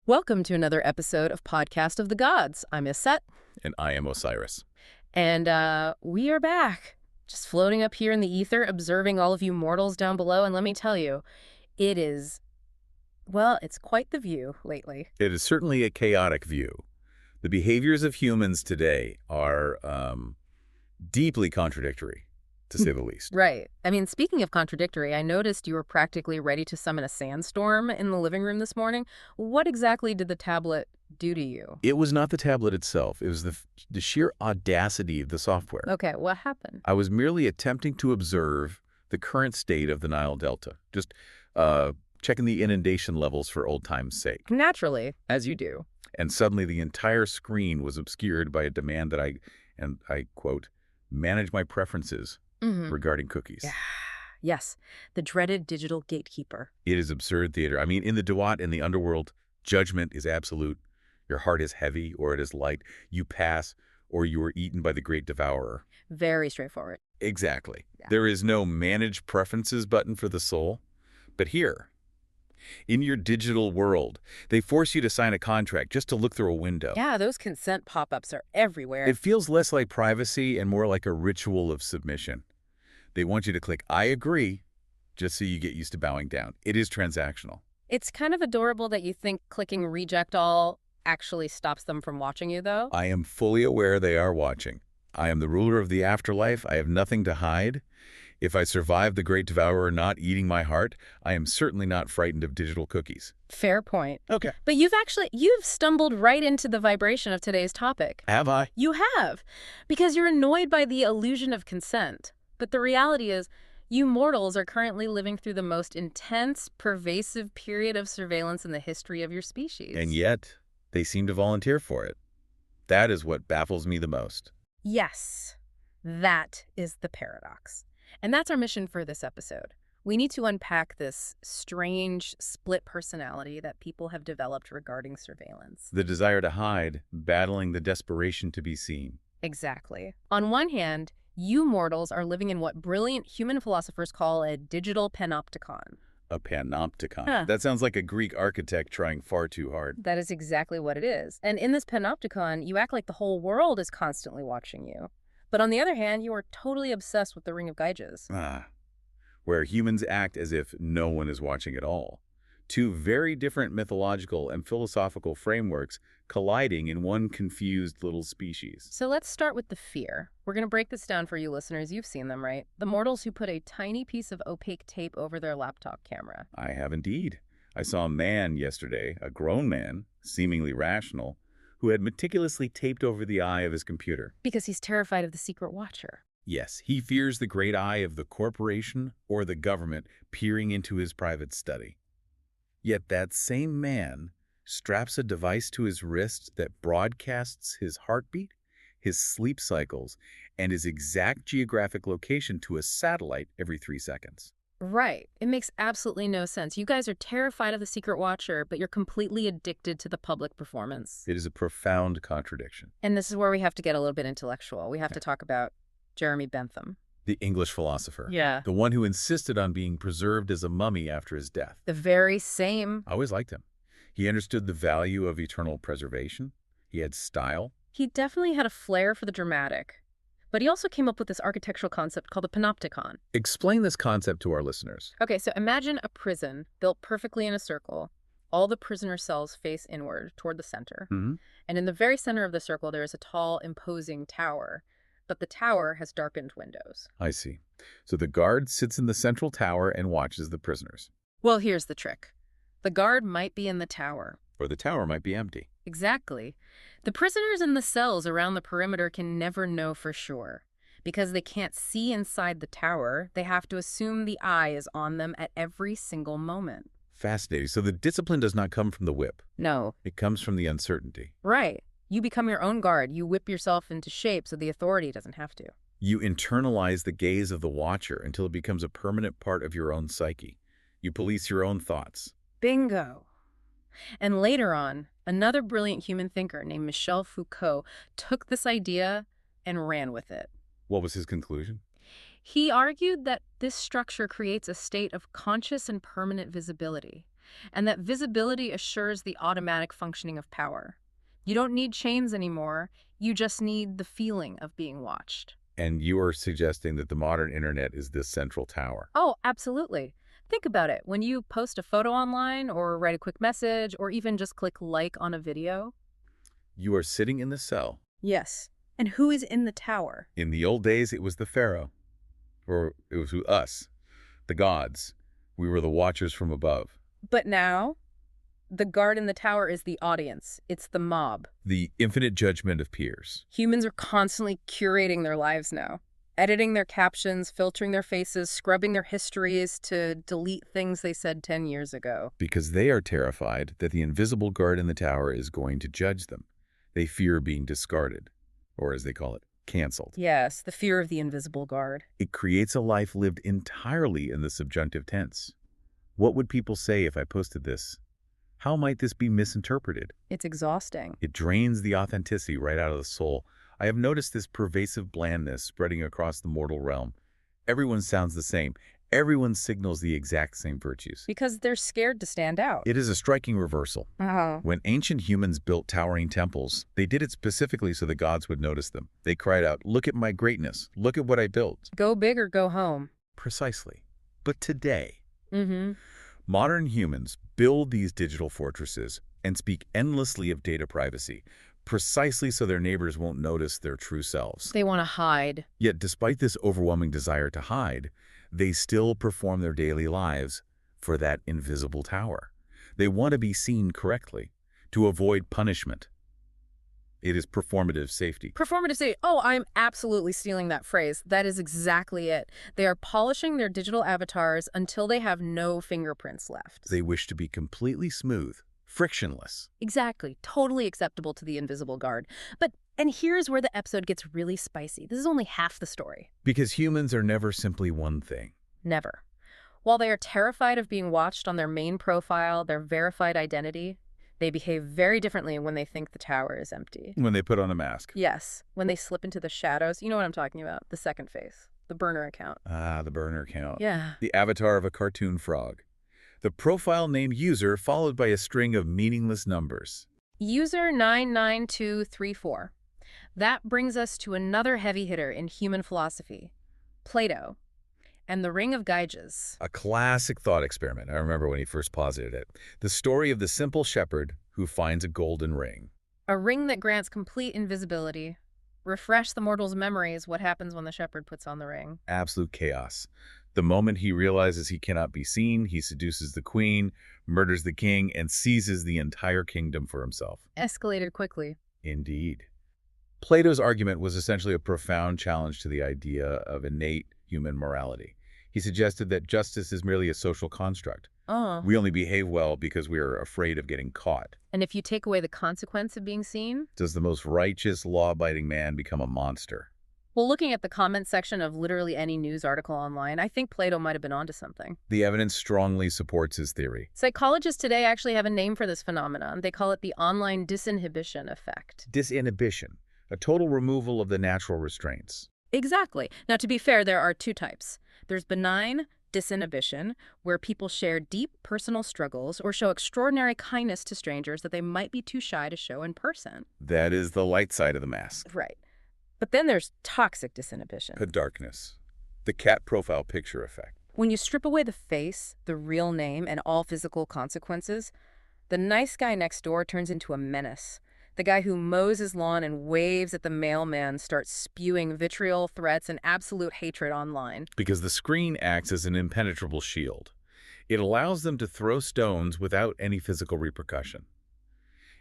Welcome to another episode of Podcast of the Gods. I'm Iset. And I am Osiris. And we are back, just floating up here in the ether, observing all of you mortals down below. And let me tell you, it is, well, it's quite the view lately. It is certainly a chaotic view. The behaviors of humans today are deeply contradictory, to say the least. Right. I mean, speaking of contradictory, I noticed you were practically ready to summon a sandstorm in the living room this morning. What exactly did the tablet do to you? It was not the tablet itself. It was the sheer audacity of the software. Okay, what happened? I was merely attempting to observe the current state of the Nile Delta, just checking the inundation levels for old time's sake. Naturally, as you do. And suddenly the entire screen was obscured by a demand that I quote, manage my preferences regarding cookies. Yeah. Yes, the dreaded digital gatekeeper. It is absurd theater. I mean, in the Duat, in the underworld, judgment is absolute. Your heart is heavy or it is light. You pass or you are eaten by the Great Devourer. Very straightforward. Exactly. Yeah. There is no manage preferences button for the soul. But here, in your digital world, they force you to sign a contract just to look through a window. Yeah, those consent pop-ups are everywhere. It feels less like privacy and more like a ritual of submission. They want you to click, I agree, just so you get used to bowing down. It is transactional. It's kind of adorable that you think clicking reject all actually stops them from watching you, though. I am fully aware they are watching. I am the ruler of the afterlife. I have nothing to hide. If I survive the Great Devourer not eating my heart, I am certainly not frightened of digital cookies. Fair point. Okay. But you've stumbled right into the vibration of today's topic. Have I? You have, because you're annoyed by the illusion of consent. But the reality is, you mortals are currently living through the most intense, pervasive period of surveillance in the history of your species. And yet, they seem to volunteer for it. That is what baffles me the most. Yes, that is the paradox. And that's our mission for this episode. We need to unpack this strange split personality that people have developed regarding surveillance. The desire to hide, battling the desperation to be seen. Exactly. On one hand, you mortals are living in what brilliant human philosophers call a digital panopticon. A panopticon. Huh. That sounds like a Greek architect trying far too hard. That is exactly what it is. And in this panopticon, you act like the whole world is constantly watching you. But on the other hand, you are totally obsessed with the Ring of Gyges. Where humans act as if no one is watching at all. Two very different mythological and philosophical frameworks colliding in one confused little species. So let's start with the fear. We're going to break this down for you listeners. You've seen them, right? The mortals who put a tiny piece of opaque tape over their laptop camera. I have indeed. I saw a man yesterday, a grown man, seemingly rational, who had meticulously taped over the eye of his computer. Because he's terrified of the secret watcher. Yes, he fears the great eye of the corporation or the government peering into his private study. Yet that same man straps a device to his wrist that broadcasts his heartbeat, his sleep cycles, and his exact geographic location to a satellite every 3 seconds. Right. It makes absolutely no sense. You guys are terrified of the secret watcher, but you're completely addicted to the public performance. It is a profound contradiction. And this is where we have to get a little bit intellectual. We have to talk about Jeremy Bentham. The English philosopher. Yeah. The one who insisted on being preserved as a mummy after his death. The very same. I always liked him. He understood the value of eternal preservation. He had style. He definitely had a flair for the dramatic. But he also came up with this architectural concept called the panopticon. Explain this concept to our listeners. Okay, so imagine a prison built perfectly in a circle. All the prisoner cells face inward toward the center. And in the very center of the circle, there is a tall, imposing tower. But the tower has darkened windows. I see. So the guard sits in the central tower and watches the prisoners. Well, here's the trick. The guard might be in the tower. Or the tower might be empty. Exactly. The prisoners in the cells around the perimeter can never know for sure. Because they can't see inside the tower, they have to assume the eye is on them at every single moment. Fascinating. So the discipline does not come from the whip. No. It comes from the uncertainty. Right. You become your own guard. You whip yourself into shape so the authority doesn't have to. You internalize the gaze of the watcher until it becomes a permanent part of your own psyche. You police your own thoughts. Bingo. And later on, another brilliant human thinker named Michel Foucault took this idea and ran with it. What was his conclusion? He argued that this structure creates a state of conscious and permanent visibility. and that visibility assures the automatic functioning of power. You don't need chains anymore. You just need the feeling of being watched. And you are suggesting that the modern internet is this central tower. Oh, absolutely. Think about it. When you post a photo online or write a quick message or even just click like on a video. You are sitting in the cell. Yes. And who is in the tower? In the old days, it was the pharaoh. Or it was us, the gods. We were the watchers from above. But now, the guard in the tower is the audience. It's the mob. The infinite judgment of peers. Humans are constantly curating their lives now. Editing their captions, filtering their faces, scrubbing their histories to delete things they said 10 years ago. Because they are terrified that the invisible guard in the tower is going to judge them. They fear being discarded, or as they call it, canceled. Yes, the fear of the invisible guard. It creates a life lived entirely in the subjunctive tense. What would people say if I posted this? How might this be misinterpreted? It's exhausting. It drains the authenticity right out of the soul. I have noticed this pervasive blandness spreading across the mortal realm. Everyone sounds the same. Everyone signals the exact same virtues. Because they're scared to stand out. It is a striking reversal. When ancient humans built towering temples, they did it specifically so the gods would notice them. They cried out, "Look at my greatness. Look at what I built." Go big or go home. Precisely. But today, modern humans build these digital fortresses and speak endlessly of data privacy, precisely so their neighbors won't notice their true selves. They want to hide. Yet despite this overwhelming desire to hide, they still perform their daily lives for that invisible tower. They want to be seen correctly, to avoid punishment. It is performative safety. Performative safety. Oh, I'm absolutely stealing that phrase. That is exactly it. They are polishing their digital avatars until they have no fingerprints left. They wish to be completely smooth, frictionless. Exactly. Totally acceptable to the invisible guard. And here's where the episode gets really spicy. This is only half the story. Because humans are never simply one thing. Never. While they are terrified of being watched on their main profile, their verified identity, they behave very differently when they think the tower is empty. When they put on a mask. Yes. When they slip into the shadows. You know what I'm talking about. The second face. The burner account. Ah, the burner account. Yeah. The avatar of a cartoon frog. The profile name user followed by a string of meaningless numbers. User 99234. That brings us to another heavy hitter in human philosophy, Plato, and the Ring of Gyges. A classic thought experiment. I remember when he first posited it. The story of the simple shepherd who finds a golden ring. A ring that grants complete invisibility. Refresh the mortal's memories. What happens when the shepherd puts on the ring? Absolute chaos. The moment he realizes he cannot be seen, he seduces the queen, murders the king, and seizes the entire kingdom for himself. Escalated quickly. Indeed. Plato's argument was essentially a profound challenge to the idea of innate human morality. He suggested that justice is merely a social construct. We only behave well because we are afraid of getting caught. And if you take away the consequence of being seen? Does the most righteous, law-abiding man become a monster? Well, looking at the comment section of literally any news article online, I think Plato might have been onto something. The evidence strongly supports his theory. Psychologists today actually have a name for this phenomenon. They call it the online disinhibition effect. Disinhibition. A total removal of the natural restraints. Exactly. Now, to be fair, there are two types. There's benign disinhibition, where people share deep personal struggles or show extraordinary kindness to strangers that they might be too shy to show in person. That is the light side of the mask. Right. But then there's toxic disinhibition. The darkness. The cat profile picture effect. When you strip away the face, the real name, and all physical consequences, the nice guy next door turns into a menace. The guy who mows his lawn and waves at the mailman starts spewing vitriol, threats, and absolute hatred online. Because the screen acts as an impenetrable shield. It allows them to throw stones without any physical repercussion.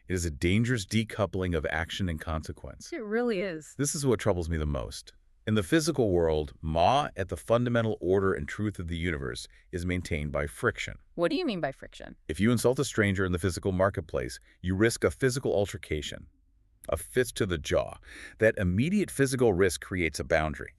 It is a dangerous decoupling of action and consequence. It really is. This is what troubles me the most. In the physical world, Ma, at the fundamental order and truth of the universe, is maintained by friction. What do you mean by friction? If you insult a stranger in the physical marketplace, you risk a physical altercation, a fist to the jaw. That immediate physical risk creates a boundary.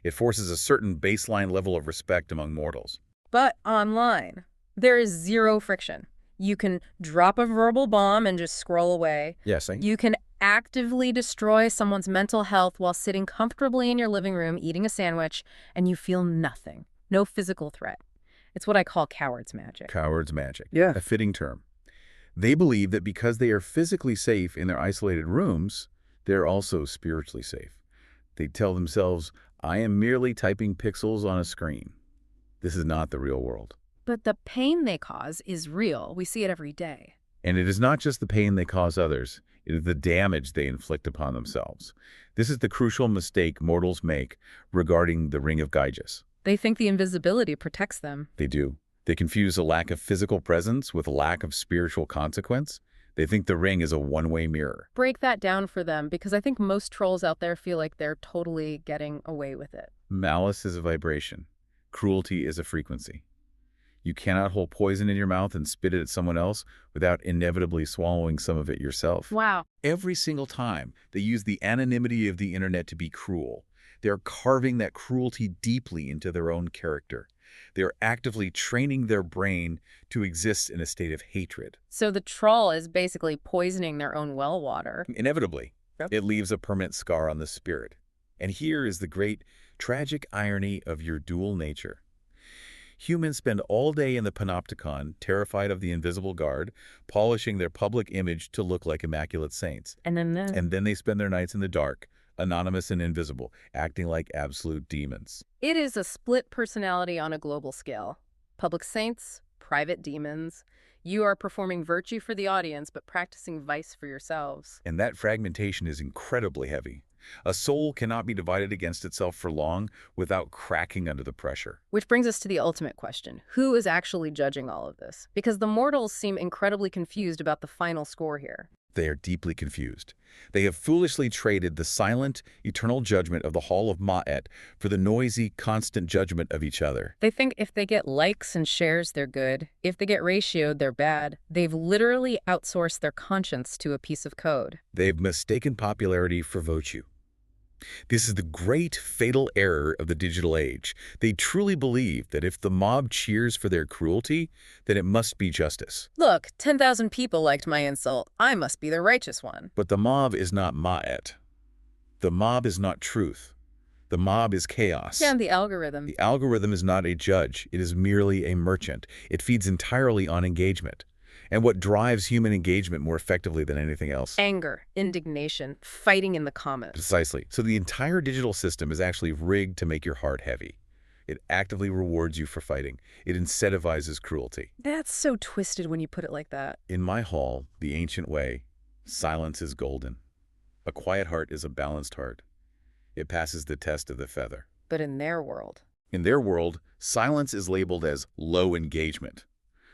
It forces a certain baseline level of respect among mortals. But online, there is zero friction. You can drop a verbal bomb and just scroll away. Yes, You can actively destroy someone's mental health while sitting comfortably in your living room eating a sandwich, and you feel nothing. No physical threat. It's what I call coward's magic. Coward's magic. Yeah. A fitting term. They believe that because they are physically safe in their isolated rooms, they're also spiritually safe. They tell themselves, I am merely typing pixels on a screen. This is not the real world. But the pain they cause is real. We see it every day. And it is not just the pain they cause others, it is the damage they inflict upon themselves. This is the crucial mistake mortals make regarding the Ring of Gyges. They think the invisibility protects them. They do. They confuse a lack of physical presence with a lack of spiritual consequence. They think the ring is a one-way mirror. Break that down for them, because I think most trolls out there feel like they're totally getting away with it. Malice is a vibration. Cruelty is a frequency. You cannot hold poison in your mouth and spit it at someone else without inevitably swallowing some of it yourself. Wow. Every single time they use the anonymity of the internet to be cruel, they're carving that cruelty deeply into their own character. They're actively training their brain to exist in a state of hatred. So the troll is basically poisoning their own well water. Inevitably, Yep. it leaves a permanent scar on the spirit. And here is the great, tragic irony of your dual nature. Humans spend all day in the Panopticon, terrified of the invisible guard, polishing their public image to look like immaculate saints. And then they spend their nights in the dark, anonymous and invisible, acting like absolute demons. it is a split personality on a global scale. Public saints, private demons. You are performing virtue for the audience, but practicing vice for yourselves. And that fragmentation is incredibly heavy. A soul cannot be divided against itself for long without cracking under the pressure. Which brings us to the ultimate question. Who is actually judging all of this? Because the mortals seem incredibly confused about the final score here. They are deeply confused. They have foolishly traded the silent, eternal judgment of the Hall of Ma'at for the noisy, constant judgment of each other. They think if they get likes and shares, they're good. If they get ratioed, they're bad. They've literally outsourced their conscience to a piece of code. They've mistaken popularity for virtue. This is the great fatal error of the digital age. They truly believe that if the mob cheers for their cruelty, then it must be justice. Look, 10,000 people liked my insult. I must be the righteous one. But the mob is not Ma'at. The mob is not truth. The mob is chaos. And the algorithm. The algorithm is not a judge. It is merely a merchant. It feeds entirely on engagement. And what drives human engagement more effectively than anything else? Anger, indignation, fighting in the comments. Precisely. So the entire digital system is actually rigged to make your heart heavy. It actively rewards you for fighting. It incentivizes cruelty. That's so twisted when you put it like that. In my hall, the ancient way, silence is golden. A quiet heart is a balanced heart. It passes the test of the feather. But in their world. In their world, silence is labeled as low engagement.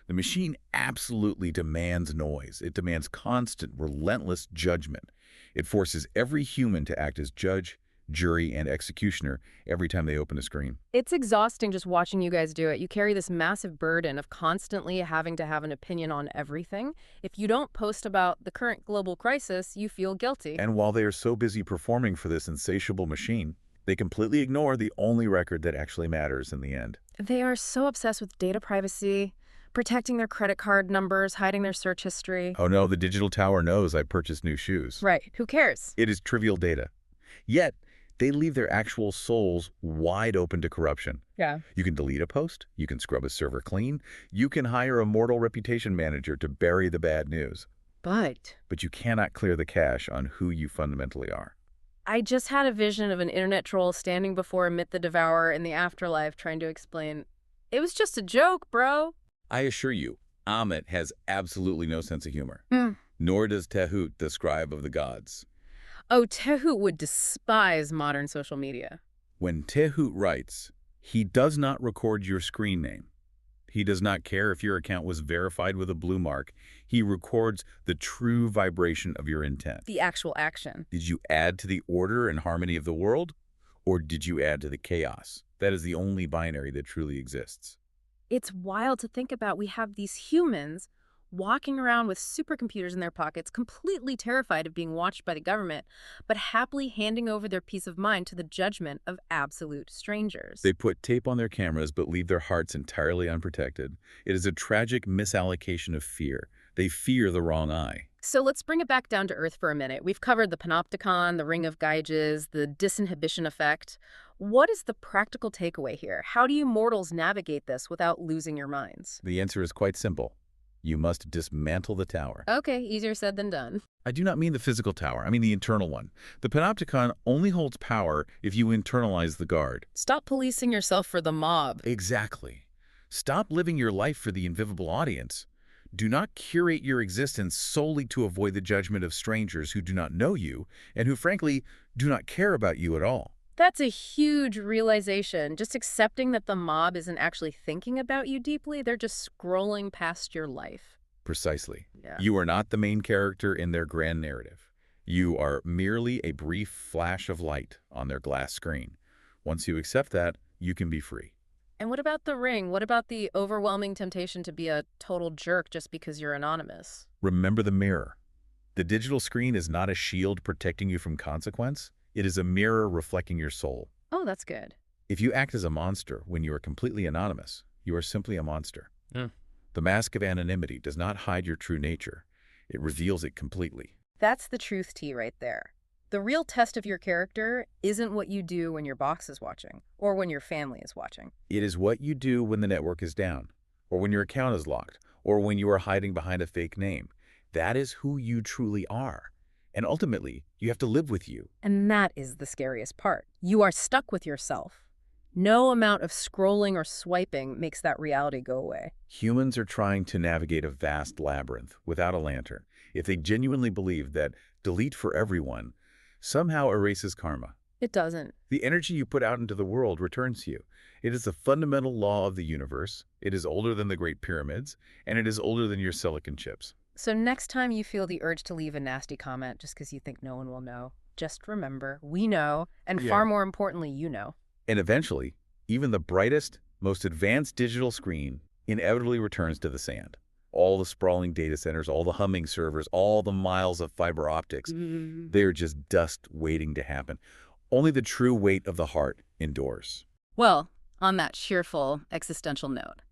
The machine absolutely demands noise. It demands constant, relentless judgment. It forces every human to act as judge, jury, and executioner every time they open a screen. It's exhausting just watching you guys do it. You carry this massive burden of constantly having to have an opinion on everything. If you don't post about the current global crisis, you feel guilty. And while they are so busy performing for this insatiable machine, they completely ignore the only record that actually matters in the end. They are so obsessed with data privacy, protecting their credit card numbers, hiding their search history. Oh no, the digital tower knows I purchased new shoes. Right. Who cares? It is trivial data. Yet, they leave their actual souls wide open to corruption. Yeah. You can delete a post, you can scrub a server clean, you can hire a mortal reputation manager to bury the bad news. But But you cannot clear the cache on who you fundamentally are. I just had a vision of an internet troll standing before Ammit the Devourer in the afterlife trying to explain, it was just a joke, bro. I assure you, Ammit has absolutely no sense of humor. Nor does Tehut, the scribe of the gods. Oh, Tehut would despise modern social media. When Tehut writes, he does not record your screen name. He does not care if your account was verified with a blue mark. He records the true vibration of your intent. The actual action. Did you add to the order and harmony of the world, or did you add to the chaos? That is the only binary that truly exists. It's wild to think about. We have these humans walking around with supercomputers in their pockets, completely terrified of being watched by the government, but happily handing over their peace of mind to the judgment of absolute strangers. They put tape on their cameras but leave their hearts entirely unprotected. It is a tragic misallocation of fear. They fear the wrong eye. So let's bring it back down to earth for a minute. We've covered the Panopticon, the Ring of Gyges, the disinhibition effect. What is the practical takeaway here? How do you mortals navigate this without losing your minds? The answer is quite simple. You must dismantle the tower. Okay, easier said than done. I do not mean the physical tower, I mean the internal one. The Panopticon only holds power if you internalize the guard. Stop policing yourself for the mob. Exactly. Stop living your life for the invisible audience. Do not curate your existence solely to avoid the judgment of strangers who do not know you and who, frankly, do not care about you at all. That's a huge realization. Just accepting that the mob isn't actually thinking about you deeply, they're just scrolling past your life. Precisely. Yeah. You are not the main character in their grand narrative. You are merely a brief flash of light on their glass screen. Once you accept that, you can be free. And what about the ring? What about the overwhelming temptation to be a total jerk just because you're anonymous? Remember the mirror. The digital screen is not a shield protecting you from consequence. It is a mirror reflecting your soul. Oh, that's good. If you act as a monster when you are completely anonymous, you are simply a monster. The mask of anonymity does not hide your true nature. It reveals it completely. That's the truth tea right there. The real test of your character isn't what you do when your boss is watching or when your family is watching. It is what you do when the network is down, or when your account is locked, or when you are hiding behind a fake name. That is who you truly are. And ultimately, you have to live with you. And that is the scariest part. You are stuck with yourself. No amount of scrolling or swiping makes that reality go away. Humans are trying to navigate a vast labyrinth without a lantern. If they genuinely believe that delete for everyone somehow erases karma, It doesn't. the energy you put out into the world returns to you. It is a fundamental law of the universe. It is older than the Great Pyramids, and it is older than your silicon chips. So next time you feel the urge to leave a nasty comment just because you think no one will know, just remember, we know, and far more importantly, you know. And eventually, even the brightest, most advanced digital screen inevitably returns to the sand. All the sprawling data centers, all the humming servers, all the miles of fiber optics, they are just dust waiting to happen. Only the true weight of the heart endures. Well, on that cheerful, existential note,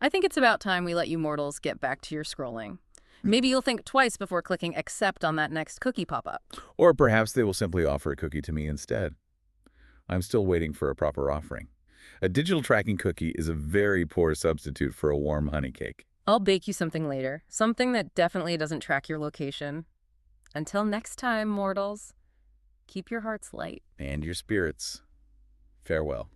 I think it's about time we let you mortals get back to your scrolling. Maybe you'll think twice before clicking accept on that next cookie pop-up. Or perhaps they will simply offer a cookie to me instead. I'm still waiting for a proper offering. A digital tracking cookie is a very poor substitute for a warm honey cake. I'll bake you something later, something that definitely doesn't track your location. Until next time, mortals, keep your hearts light. And your spirits. Farewell.